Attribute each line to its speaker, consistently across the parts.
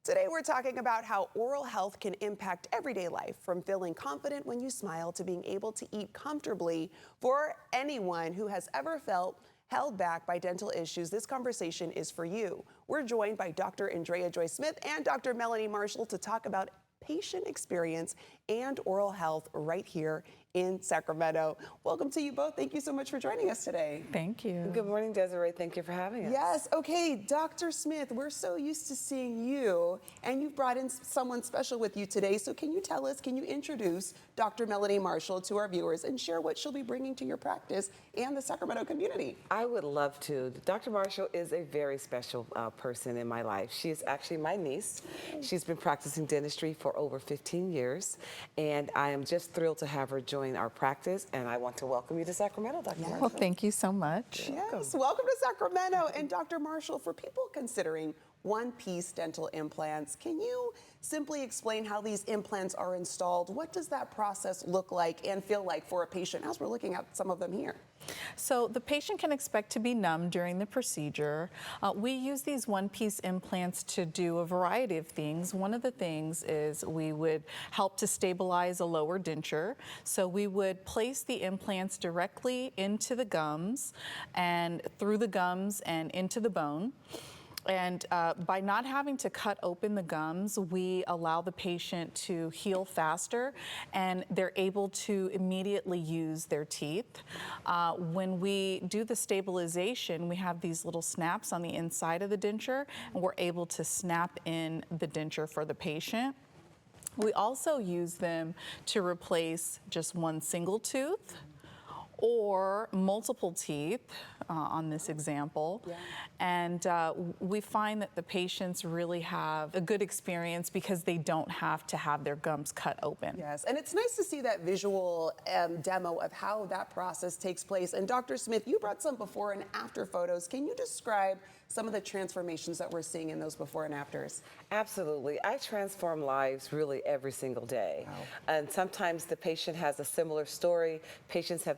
Speaker 1: Today we're talking about how oral health can impact everyday life, from feeling confident when you smile to being able to eat comfortably. For anyone who has ever felt held back by dental issues, this conversation is for you. We're joined by Dr. Andrea Joy Smith and Dr. Melanie Marshall to talk about patient experience and oral health right here in Sacramento. Welcome to you both. Thank you so much for joining us today.
Speaker 2: Thank you.
Speaker 3: Good morning, Desiree. Thank you for having us.
Speaker 1: Yes. Okay, Dr. Smith, we're so used to seeing you, and you've brought in someone special with you today. So can you introduce Dr. Melanie Marshall to our viewers and share what she'll be bringing to your practice and the Sacramento community?
Speaker 3: I would love to. Dr. Marshall is a very special person in my life. She is actually my niece. She's been practicing dentistry for over 15 years, and I am just thrilled to have her join our practice, and I want to welcome you to Sacramento, Dr. Marshall.
Speaker 2: Well, thank you so much.
Speaker 1: Yes, welcome to Sacramento. And Dr. Marshall, for people considering one-piece dental implants, can you simply explain how these implants are installed? What does that process look like and feel like for a patient as we're looking at some of them here?
Speaker 2: So the patient can expect to be numb during the procedure. We use these one-piece implants to do a variety of things. One of the things is we would help to stabilize a lower denture. So we would place the implants directly into the gums and through the gums and into the bone. And by not having to cut open the gums, we allow the patient to heal faster, and they're able to immediately use their teeth. When we do the stabilization, we have these little snaps on the inside of the denture, and we're able to snap in the denture for the patient. We also use them to replace just one single tooth or multiple teeth on this example. Yeah. And we find that the patients really have a good experience because they don't have to have their gums cut open.
Speaker 1: Yes, and it's nice to see that visual demo of how that process takes place. And Dr. Smith, you brought some before and after photos. Can you describe some of the transformations that we're seeing in those before and afters?
Speaker 3: Absolutely. I transform lives really every single day.
Speaker 1: Wow.
Speaker 3: And sometimes the patient has a similar story. Patients have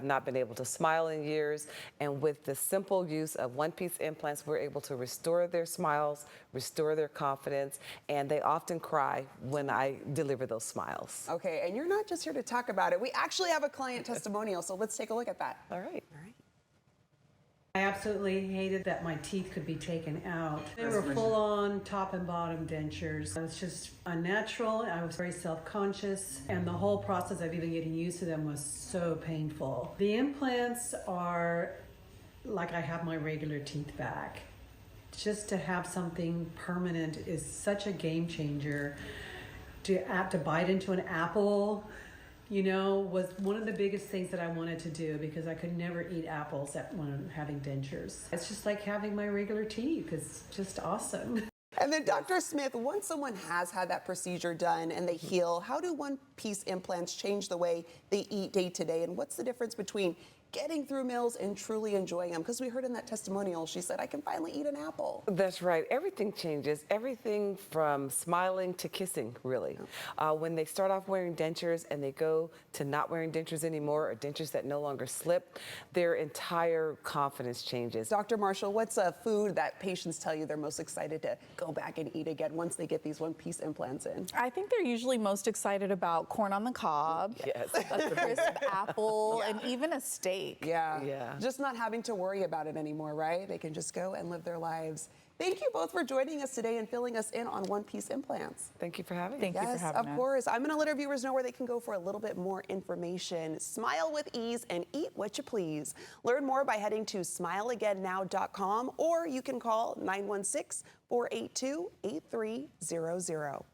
Speaker 3: not been able to smile in years. And with the simple use of one-piece implants, we're able to restore their smiles, restore their confidence, and they often cry when I deliver those smiles.
Speaker 1: Okay, and you're not just here to talk about it. We actually have a client testimonial, so let's take a look at that.
Speaker 3: All right.
Speaker 4: I absolutely hated that my teeth could be taken out. They were full-on top and bottom dentures. It was just unnatural. I was very self-conscious, and the whole process of even getting used to them was so painful. The implants are like I have my regular teeth back. Just to have something permanent is such a game changer. To bite into an apple, you know, was one of the biggest things that I wanted to do because I could never eat apples when having dentures. It's just like having my regular teeth. It's just awesome.
Speaker 1: And then Dr. Smith, once someone has had that procedure done and they heal, how do one-piece implants change the way they eat day to day? And what's the difference between getting through meals and truly enjoying them? Because we heard in that testimonial, she said, I can finally eat an apple.
Speaker 3: That's right. Everything changes. Everything from smiling to kissing, really. When they start off wearing dentures and they go to not wearing dentures anymore, or dentures that no longer slip, their entire confidence changes.
Speaker 1: Dr. Marshall, what's a food that patients tell you they're most excited to go back and eat again once they get these one-piece implants in?
Speaker 2: I think they're usually most excited about corn on the cob,
Speaker 3: Yes.
Speaker 2: a crisp apple, and even a steak.
Speaker 1: Yeah. Just not having to worry about it anymore, right? They can just go and live their lives. Thank you both for joining us today and filling us in on one-piece implants.
Speaker 3: Thank you for having me.
Speaker 2: Thank you for having us.
Speaker 1: Yes, of course. I'm going to let our viewers know where they can go for a little bit more information. Smile with ease and eat what you please. Learn more by heading to smileagainnow.com, or you can call 916-482-8300.